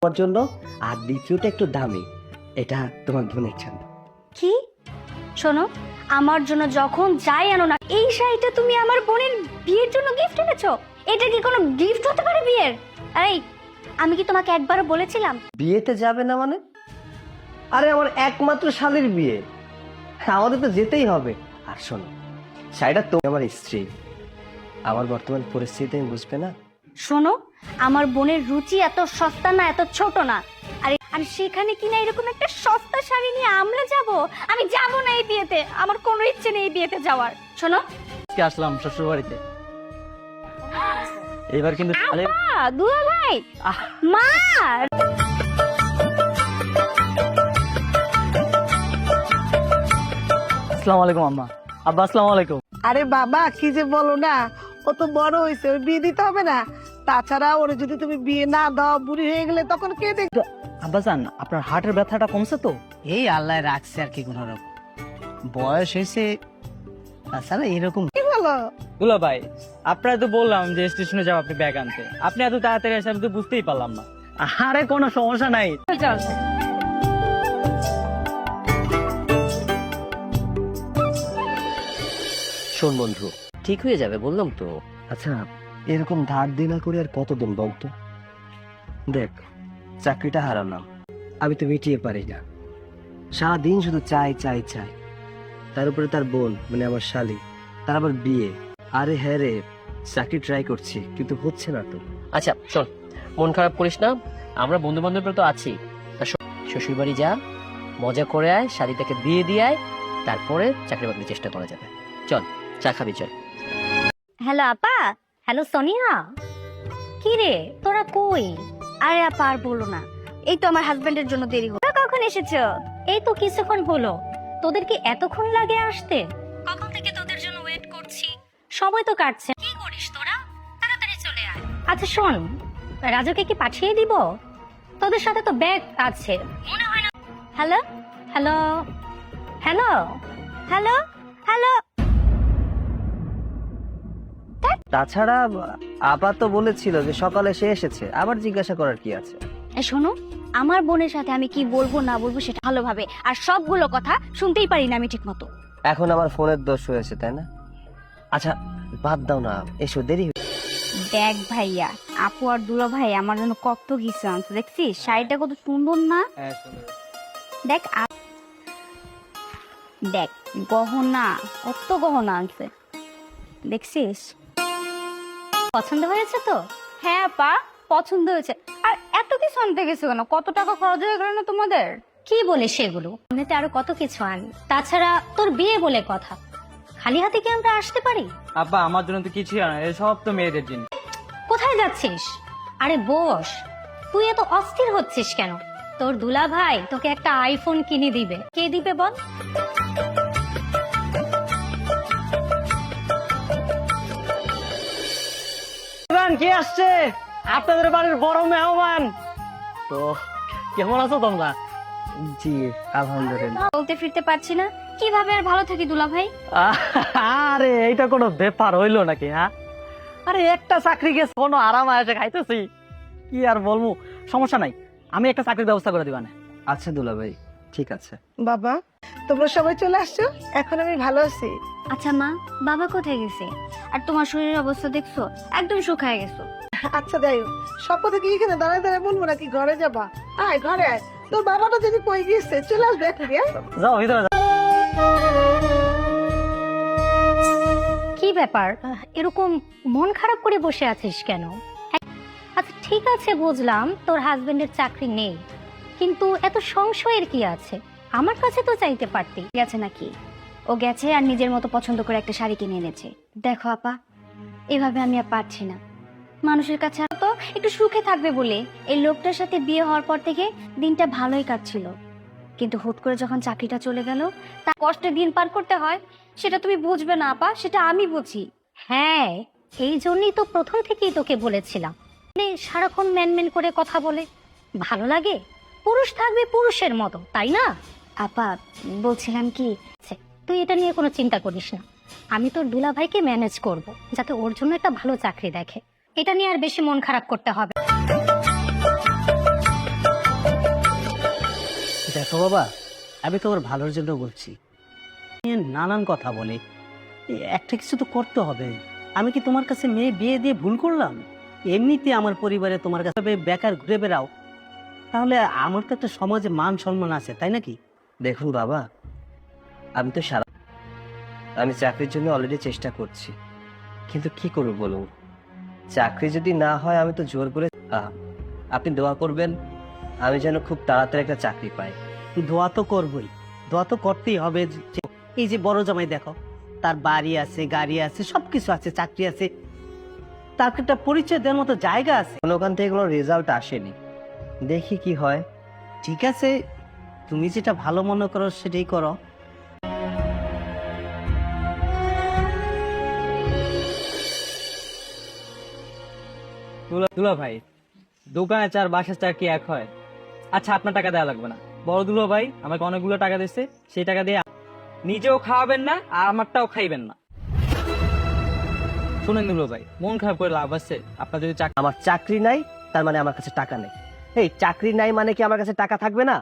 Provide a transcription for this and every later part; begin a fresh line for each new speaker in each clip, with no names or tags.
তোমার জন্য, আর দ্বিতীয়টা একটু দামি, এটা তোমার বোনের জন্য।
কি? শোনো, আমার জন্য যখন যাই আনো না, এই শাড়িটা তুমি আমার বোনের বিয়ের জন্য গিফট এনেছো? এটা কি কোনো গিফট হতে পারে বিয়ের? এই, আমি কি তোমাকে একবারও বলেছিলাম
বিয়েতে যাবে না মানে? আরে আমার একমাত্র শালীর বিয়ে, আমাদের তো যেতেই হবে। আর শোনো, শাড়িটা তো আমার স্ত্রী, আমার বর্তমান পরিস্থিতি তুমি বুঝবে না।
শোনো, আমার বোনের রুচি এত সস্তা না, এত ছোট না। আর সেখানে কিনা এরকম একটা সস্তা শাড়ি নিয়ে আমরা যাব? আমি যাব না এই বিয়েতে, আমার কোনো ইচ্ছে নেই এই বিয়েতে যাওয়ার। শোনো,
আজকে আসলাম শ্বশুর বাড়িতে, এবার কিন্তু
দুলা ভাই, মা।
আসসালামু আলাইকুম আম্মা, আব্বা আসসালামু আলাইকুম।
আরে বাবা, কি যে বলো না, ও তো বড় হয়েছে, ওর বিয়ে দিতে হবে না? তাছাড়া ওরে যদি তুমি বিয়ে না দাও, বুড়ি হয়ে গেলে তখন কে দেখবে?
আব্বা জান, আপনার হার্টের ব্যথাটা কমছে তো?
এই আল্লাহ রাখছে আর কি, কোন রকম বয়স হয়েছে, তাছাড়া এরকম
কি বলো?
দুলা ভাই, আপনারা তো বললাম যে স্টেশনে যাও আপনি ব্যাগ আনতে, আপনি এত তাড়াতাড়ি আসে আমি তো বুঝতেই পারলাম না। আরে কোনো সমস্যা নাই।
শোন বন্ধু, ঠিক হয়ে যাবে বললাম তো। আচ্ছা, এরকম ধার দেনা করে আর কতদিন বলতো? দেখ, চাকরিটা হারালাম, আমি তো মিটিয়ে পারি না, সারাদিন শুধু চাই চাই চাই। তার উপরে তার বোন মানে আমার শালি, তার আবার বিয়ে। আরে হ্যাঁ রে, চাকরি ট্রাই করছি কিন্তু হচ্ছে না তো।
আচ্ছা শোন, মন খারাপ করিস না, আমরা বন্ধু বান্ধবরা তো আছি। শ্বশুর বাড়ি যা, মজা করে আয়, শাড়িটাকে বিয়ে দিয়ে আয়, তারপরে চাকরি বাকরির চেষ্টা করা যাবে। চল, চা খাবি চল।
হ্যালো আপা, হ্যালো সোনিয়া, কি রে তোরা কই? আরে আপা আর বলো না, এই তো আমার হাজবেন্ডের জন্য দেরি হলো। কখন এসেছো? এই তো কিছুক্ষণ হলো। তোদের কি এতক্ষণ লাগে আসতে? কখন থেকে তোদের জন্য ওয়েট করছি, সময় তো কাটছে। কি করিস তোরা? তাড়াতাড়ি চলে আয়। আচ্ছা শোন, রাজুকে কি পাঠিয়ে দিব? তোদের সাথে তো ব্যাগ আছে মনে হয় না। Hello hello hello hello hello.
তাছাড়া আপা তো বলেছিল যে সকালে সে এসেছে, আবার জিজ্ঞাসা করার কি আছে?
শোনো, আমার বোনের সাথে আমি কি বলবো না বলবো সেটা ভালোভাবে, আর সবগুলো কথা শুনতেই পারি না আমি ঠিক মতো।
এখন আমার ফোনের দোষ হয়েছে তাই না? আচ্ছা বাদ দাও না, এসো, দেরি হয়ে।
দেখ ভাইয়া, আপু আর দুলা ভাই আমার জন্য কত কিছু আনছে, দেখছিস শাড়িটা কত সুন্দর না? দেখ দেখ গহনা, কত গহনা আনছে, দেখছিস? পছন্দ হয়েছে তো? হ্যাঁ আপা, পছন্দ হয়েছে। আর এত কিছু আনতে গেছো কেন? কত টাকা খরচ হয়ে গেল না তোমাদের? কি বলে সেগুলো, এমনিতে আরো কত কিছু আনি। তাছাড়া তোর বিয়ে বলে কথা, খালি হাতে কি আমরা আসতে পারি?
আব্বা আমার জন্য তো কিছুই আনা, সব তো মেয়েদের জিনিস।
কোথায় যাচ্ছিস? আরে বস, তুই এত অস্থির হচ্ছিস কেন? তোর দুলা ভাই তোকে একটা আইফোন কিনে দিবে। কে দিবে বল?
কে আসছে? আপনাদের বাড়ির বড় মেহমান। তো কেমন আছো তোমরা?
জি আলহামদুলিল্লাহ।
বলতে ফিরতে পারছি না, কিভাবে আর ভালো থাকি দুলা ভাই?
আরে এইটা কোনো ব্যাপার হইলো নাকি? হ্যাঁ, আরে একটা চাকরি গেছে, কোনো আরাম আসে খাইতেছি, কি আর বলবো। সমস্যা নাই, আমি একটা চাকরির ব্যবস্থা করে দিবানে।
আচ্ছা দুলা ভাই, ঠিক আছে।
বাবা, তোমরা সবাই চলে আসছো, এখন আমি ভালো আছি।
আচ্ছা মা, বাবা কোথায় গেছে? আর তোমার শরীরের অবস্থা দেখছো, একদম শুকায় গেছো।
আচ্ছা যাই হোক, শপথে কি এখানে দাঁড়ায় দাঁড়ায় বলবো নাকি ঘরে যাবা? আয় ঘরে আয়, তোর বাবাটা যদি কই গিয়েছে চলে আসবে এখনই।
যাও ভিতরে যাও।
কি ব্যাপার, এরকম মন খারাপ করে বসে আছিস কেন? আচ্ছা ঠিক আছে, বুঝলাম তোর হাজবেন্ডের চাকরি নেই, কিন্তু এত সংশয়ের কি আছে? আমার কাছে তো চাইতে পারতি। গেছে নাকি? ও গেছে আর নিজের মতো পছন্দ করে একটা শাড়ি কিনে এনেছে। দেখো আপা, এভাবে আমি আর পারছি না। মানুষের কাছে তো একটু সুখে থাকবে বলে এই লোকটার সাথে বিয়ে হওয়ার পর থেকে দিনটা ভালোই কাটছিল, কিন্তু হুট করে যখন চাকরিটা চলে গেল, তা কষ্টে দিন পার করতে হয়, সেটা তুমি বুঝবে না আপা, সেটা আমি বুঝি। হ্যাঁ, এই জন্যই তো প্রথম থেকেই তোকে বলেছিলাম, সারাক্ষণ ম্যানম্যান করে কথা বলে ভালো লাগে? পুরুষ থাকবে পুরুষের মতো, তাই না? আপা বলছিলাম কি, তুই এটা নিয়ে কোনো চিন্তা করিস না, আমি তোর দুলা ভাইকে ম্যানেজ করব, যাতে ওর জন্য একটা ভালো চাকরি দেখে। এটা নিয়ে আর বেশি মন খারাপ করতে হবে।
দেখো বাবা, আমি তোমার ভালোর জন্য বলছি। নানান কথা বলে, একটা কিছু তো করতে হবে। আমি কি তোমার কাছে মেয়ে বিয়ে দিয়ে ভুল করলাম? এমনিতে আমার পরিবারে তোমার কাছে বেকার ঘুরে বেড়াও, তাহলে আমার তো একটা সমাজে মান সম্মান আছে, তাই নাকি?
দেখুন বাবা, আমি তো আমি চাকরির জন্য অলরেডি চেষ্টা করছি, কিন্তু কি করবো বলুন? চাকরি যদি না হয় আমি তো জোর করে আপনি দোয়া করবেন আমি যেন খুব তাড়াতাড়ি একটা চাকরি পাই।
দোয়া তো করবই, দোয়া তো করতেই হবে। এই যে বড় জামাই দেখো, তার বাড়ি আছে, গাড়ি আছে, সবকিছু আছে, চাকরি আছে, তার একটা পরিচয় দেওয়ার মতো জায়গা আছে।
ওখান থেকে কোনো রেজাল্ট আসেনি, দেখি কি হয়।
ঠিক আছে, তুমি যেটা ভালো মনে করো সেটাই করো।
দুলা ভাই, দোকানে চার বাসার চার কি এক হয়? আচ্ছা, আপনার টাকা দেওয়া লাগবে না। বড় দুলা ভাই আমাকে অনেকগুলো টাকা দিচ্ছে, সেই টাকা দিয়ে নিজেও খাওয়াবেন না আর আমারটাও খাইবেন না। শুনেন দুলা ভাই, মন খারাপ করে লাভ আছে? আপনার যদি
আমার চাকরি নাই তার মানে আমার কাছে টাকা নেই। এই চাকরি নাই মানে কি আমার কাছে টাকা থাকবে না?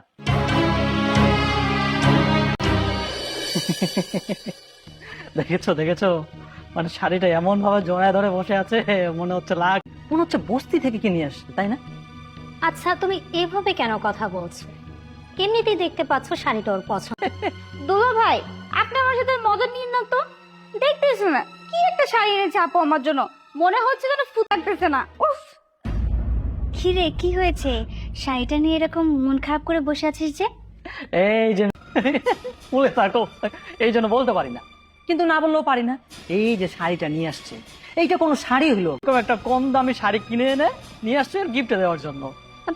দেখেছো মানে শাড়িটা এমন ভাবে জড়ায় ধরে বসে আছে, মনে হচ্ছে মনে হচ্ছে বস্তি থেকে কিনে আসছে, তাই না?
আচ্ছা, তুমি এভাবে কেন কথা বলছো? এমনিতেই দেখতে পাচ্ছ শাড়িটা ওর পছন্দ।
দুলা ভাই, আপনি আমার সাথে মজা নিন না তো। দেখতেছ না কি একটা শাড়ি এনেছে আপু আমার জন্য, মনে হচ্ছে যেন ফুট লাগতেছে না। উফ,
কি রে, কি হয়েছে? শাড়িটা নিয়ে এরকম মন খারাপ করে বসে আছিস যে?
এই যে বলে থাকো, এই জন্য বলতে পারি না, কিন্তু না বললেও পারি না। এই যে শাড়িটা নিয়ে আসছে, এইটা কোনো শাড়ি হলো? একটা কম দামি শাড়ি কিনে এনে নিয়ে আসছে গিফটে দেওয়ার জন্য।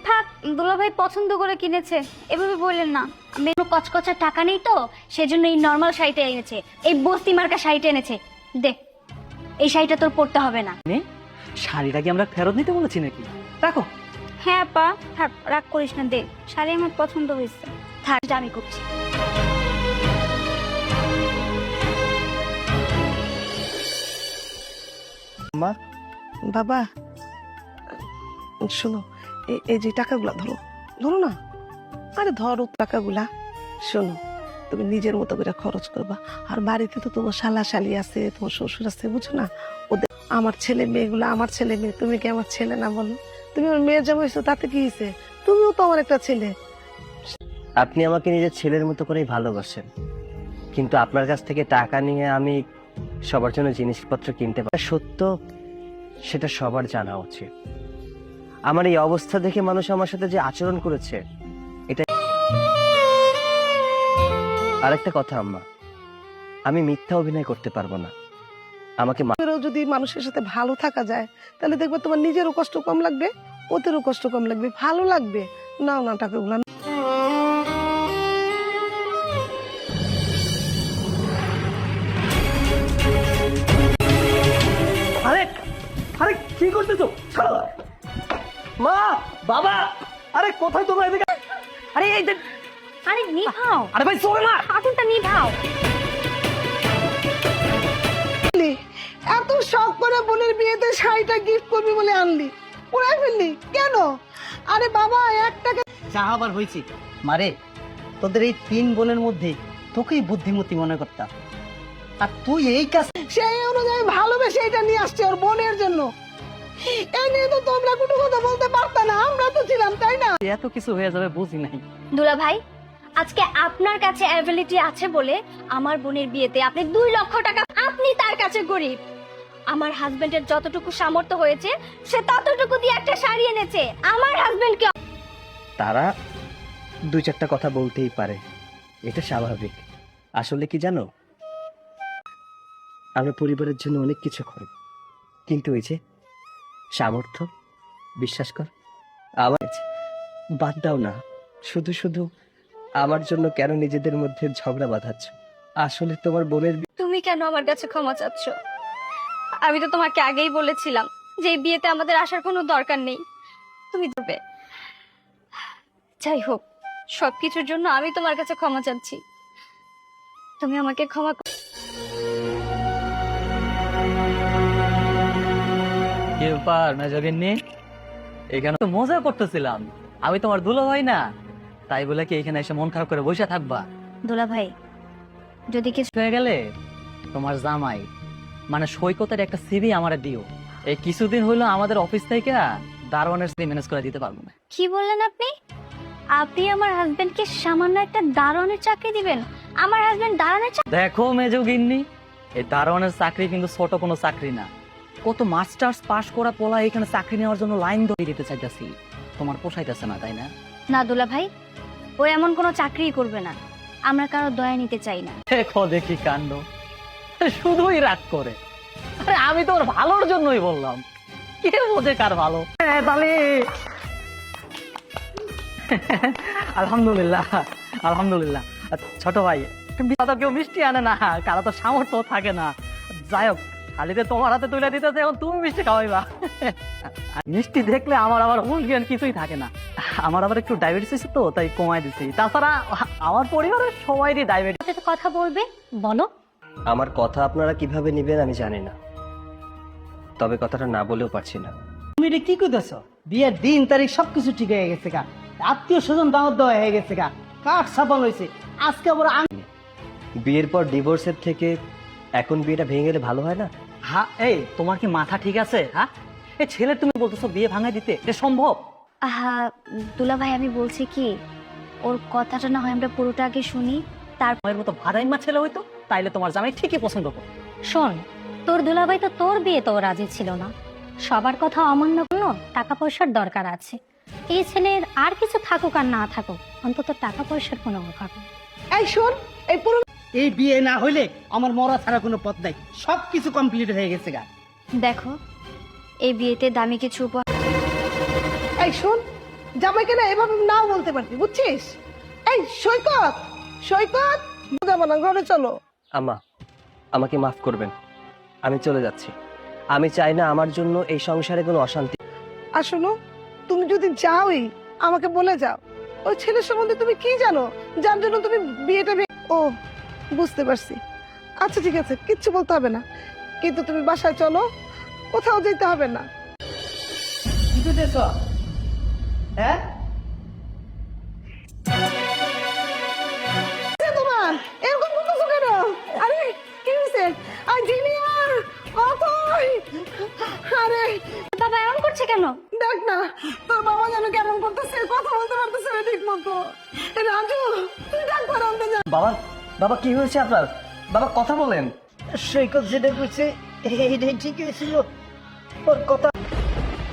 থাক, দুলা ভাই পছন্দ করে কিনেছে, এভাবে বললেন না।
আমি কোনো কচকচা টাকা নেই তো, সেজন্য এই নর্মাল শাড়িটা এনেছে, এই বস্তি মার্কা শাড়িটা এনেছে। দে, এই শাড়িটা তোর পরতে হবে না।
শাড়িটা কি আমরা ফেরত নিতে বলেছি নাকি? রাখো।
হ্যাঁ পা, থাক, রাগ করিস না, দে, শাড়ি আমার পছন্দ হয়েছে।
থাক, আমি করছি।
মা,
বাবা শোনো, এই যে টাকাগুলা ধরো, ধরো না, আরে ধরো টাকাগুলা। শোনো, তুমি নিজের মতো করে খরচ করবা, আর বাড়িতে তো তোমার শালা শালি আছে, তোমার শ্বশুর আছে, বুঝছো না? ওদের আমার ছেলে মেয়েগুলো আমার ছেলে মেয়ে, তুমি কি আমার ছেলে না? বলো, তুমি আমার মেয়ের জামাই হয়েছো, তাতে কি হয়েছে? তুমিও তো আমার একটা ছেলে।
আপনি আমাকে নিজের ছেলের মতো করেই ভালোবাসেন, কিন্তু আপনার কাছ থেকে টাকা নিয়ে আমি সবার জন্য জিনিসপত্র কিনতে পারি সত্য, সেটা সবার জানা উচিত। আমার এই অবস্থা দেখে মানুষ আমার সাথে যে আচরণ করেছে, এটা আরেকটা কথা আম্মা, আমি মিথ্যা অভিনয় করতে পারবো না। আমাকে
ওদেরও যদি মানুষের সাথে ভালো থাকা যায়, তাহলে দেখবে তোমার নিজেরও কষ্ট কম লাগবে, ওদেরও কষ্ট কম লাগবে, ভালো লাগবে। নাও না টাকাগুলো।
আরে আরে কি করতেছো?
মা, বাবা, আরে কোথায় তোমরা? এদিকে
আরে এই
আরে নিভাও,
আরে ভাই চলে না।
আগুনটা নিভাও।
এত শখ করে বোনের বিয়েতে শাড়িটা গিফট করবি বলে আনলি, পুরাই ফেললি কেন? আরে বাবা, একটাকে
যা আবার হয়েছে মারে, তোদের এই 3 বোনের মধ্যে তোকেই বুদ্ধিমতী মনে করতাম, আর তুই এই কাজ।
সেই অনুযায়ী ভালোবেসে এটা নিয়ে আসছে ওর বোনের জন্য। এই নিয়ে তো তোমরা কোনো কথা বলতে পারতা না, আমরা তো ছিলাম, তাই না?
এত কিছু হয়ে যাবে বুঝি নাই।
দুলা ভাই, আজকে আপনার কাছে অ্যাবিলিটি আছে বলে আমার বোনের বিয়েতে আপনি 2 লক্ষ টাকা, আপনি তার কাছে গরিব। আমার হাজবেন্ডের যতটুকু সামর্থ্য হয়েছে সে ততটুকু দিয়ে একটা শাড়ি এনেছে আমার হাজবেন্ডকে।
তারা 2-4টা কথা বলতেই পারে, এটা স্বাভাবিক। আসলে কি জানো, আমরা পরিবারের জন্য অনেক কিছু করি, কিন্তু ওই যে সামর্থ্য, বিশ্বাস কর, আমার বাদ দাও না। শুধু শুধু আমার জন্য কেন নিজেদের মধ্যে ঝগড়া বাঁধাচ্ছ? আসলে তোমার বোনের
তুমি কেন আমার কাছে ক্ষমা চাচ্ছ? আমি তো তোমাকে আগেই বলেছিলাম যে এই বিয়েতে আমাদের আসার কোনো দরকার নেই, তুমি দেবে। যাই হোক, সবকিছুর জন্য আমি তোমার কাছে ক্ষমা চাচ্ছি, তুমি আমাকে ক্ষমা করো।
কি ব্যাপার মেজগিন্নি, এখানে তো মজা করতেছিলাম, আমি তোমার দুলা ভাই না? তাই বলে কি এখানে এসে মন খারাপ করে বসে থাকবা?
দুলা ভাই, যদি কিছু
হয়ে গেলে তোমার জামাই মানে সৈকতের একটা সিভি আমারে দিও। এই কিছুদিন হইলো আমাদের অফিস থেকে দারোয়ানের সিভি ম্যানেজ করে দিতে পারবো না।
কি বললেন আপনি? আপনি আমার হাজবেন্ডকে সামান্য একটা দারোয়ানের চাকরি দিবেন? আমার হাজবেন্ড দারোয়ানের
দেখো মেজো গিন্নি, এই দারোয়ানের চাকরি কিন্তু ছোট কোনো চাকরি না। কত মাস্টার্স পাস করা পোলা এখানে চাকরি নেওয়ার জন্য লাইন ধরে দিতে চাইতেছি। তোমার পোষাইতেছে না, তাই না?
না দুলা ভাই, ও এমন কোনো চাকরিই করবে না। আমরা কারো দয়া নিতে চাই না।
দেখো দেখি কাণ্ড, শুধুই রাগ করে। আরে আমি তো ওর ভালোর জন্যই বললাম, কে বোঝে কার ভালো। তাহলে আলহামদুলিল্লাহ আলহামদুলিল্লাহ। ছোট ভাই, তো কেউ মিষ্টি আনে না, কারো তো সামর্থ্য থাকে না। যাই হোক, খালিতে তোমার হাতে তুলে দিতেছে, এখন তুমি মিষ্টি খাওয়াইবা। মিষ্টি দেখলে আমার আবার হুঁশ জ্ঞান কিছুই থাকে না। আমার আবার একটু ডায়াবেটিস তো, তাই কমাই দিছি। তাছাড়া আমার পরিবারের সবাইরই ডায়াবেটিস।
সাথে তো কথা বলবে, বলো।
আমার কথা আপনারা কিভাবে নেবেন আমি জানি না, তবে কথাটা না বলেও পারছি না।
তুমি এটা কি করতেছ? বিয়ের দিন তারিখ সবকিছু ঠিক হয়ে গেছে গা, আত্মীয় স্বজন দাওয়াত দেওয়া হয়ে গেছে গা, কাঠ ছাপানো হয়েছে, আজকে আবার
বিয়ের পর ডিভোর্সের থেকে এখন বিয়েটা ভেঙে গেলে ভালো হয় না?
হ্যাঁ, এই তোমার কি মাথা ঠিক আছে? হ্যাঁ, এই ছেলে তুমি বলতেছো বিয়ে ভাঙাই দিতে, এটা সম্ভব?
হ্যাঁ দুলা ভাই, আমি বলছি কি, ওর কথাটা না হয় আমরা পুরোটা আগে শুনি।
আমার মতো ভাড়াইমা ছেলে হইতো তাইলে তোমার জামাই ঠিকই পছন্দ করো।
শোন, তোর দুলাভাই তো তোর বিয়ে তো রাজি ছিল না। সবার কথা অমান্য করলো, টাকা পয়সার দরকার আছে। এই ছেলের আর কিছু থাকুক আর না থাকুক, অন্তত টাকা পয়সার কোনো অভাব নেই।
এই শোন, এই পুরো
এই বিয়ে না হইলে আমার মরা ছাড়া কোনো পথ নাই, সবকিছু কমপ্লিট হয়ে গেছে গা।
দেখো, এই বিয়েতে দামি কিছু উপহার।
এই শোন, জামাইকে না এভাবে নাও বলতে পারতি, বুঝছিস? এই সৈকত, সৈকত, যাবো না, ঘরে চলো।
আম্মা, আমাকে মাফ করবেন, আমি চলে যাচ্ছি। আমি চাই না আমার জন্য এই সংসারে কোনো অশান্তি।
আর শোনো, তুমি যদি যাওই আমাকে বলে যাও, ওই ছেলের সম্বন্ধে তুমি কি জানো যার জন্য তুমি বিয়েটা ও বুঝতে পারছি। আচ্ছা ঠিক আছে, কিচ্ছু বলতে হবে না, কিন্তু তুমি বাসায় চলো, কোথাও যেতে হবে না।
কি করতেছ? হ্যাঁ,
তোমার এরকম করতেছো কেন? আরে কি হয়েছে? আর জিনিয়ার অথই, আরে
বাবা এমন করছে কেন?
দেখ না, তোর বাবা যেন কেমন করতেছে, কথা বলতে পারতেছে না ঠিক মতো। রাজু, তুই ডাক্তার আনতে যা।
বাবা, বাবা কি হয়েছে আপনার? বাবা কথা বলেন।
সৈকত যেটা করছে এইটাই ঠিক হয়েছিল। ওর কথা,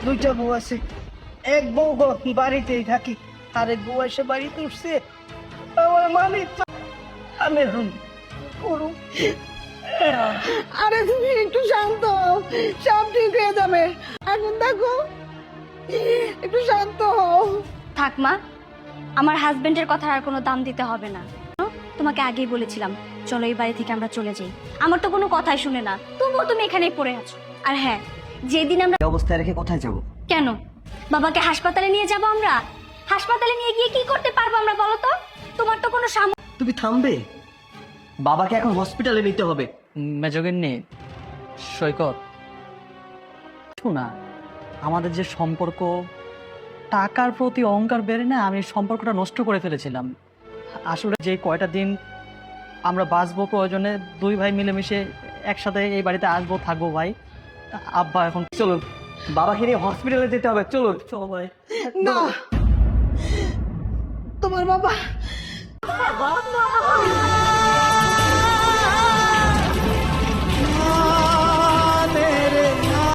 দুইটা বউ আছে, এক বউ বাড়িতেই থাকি, আরেক বউ এসে বাড়িতে উঠছে, আমার মানে আমি এখন করুন।
আরে তুমি একটু শান্ত হও, সব ঠিক হয়ে যাবে। এখন দেখো, একটু শান্ত হও।
থাক মা, আমার হাজবেন্ডের কথা আর কোনো দাম দিতে হবে না। তোমাকে আগেই বলেছিলাম, চলো এই বাড়ি থেকে আমরা চলে যাই। আমার তো কোনো কথাই শুনে না, তবুও তুমি এখানেই পড়ে আছো। আর হ্যাঁ, যেদিন আমরা
এই অবস্থায় রেখে কোথায় যাব?
কেন বাবাকে হাসপাতালে নিয়ে যাব? আমরা হাসপাতালে নিয়ে গিয়ে কি করতে পারবো আমরা, বলো তো? তোমার তো কোনো
তুমি থামবে? বাবাকে এখন হসপিটালে নিতে হবে।
মেজগিন্নি, সৈকত, শোনা, আমাদের যে সম্পর্ক, টাকার প্রতি অহংকার বেড়ে না আমি সম্পর্কটা নষ্ট করে ফেলেছিলাম। আসলে যে কয়টা দিন আমরা বাঁচবো, প্রয়োজনে দুই ভাই মিলেমিশে একসাথে এই বাড়িতে আসবো, থাকবো ভাই। আব্বা এখন
চলুন, বাবাকে নিয়ে হসপিটালে যেতে হবে, চলুন।
চলো ভাই।
না, তোমার বাবা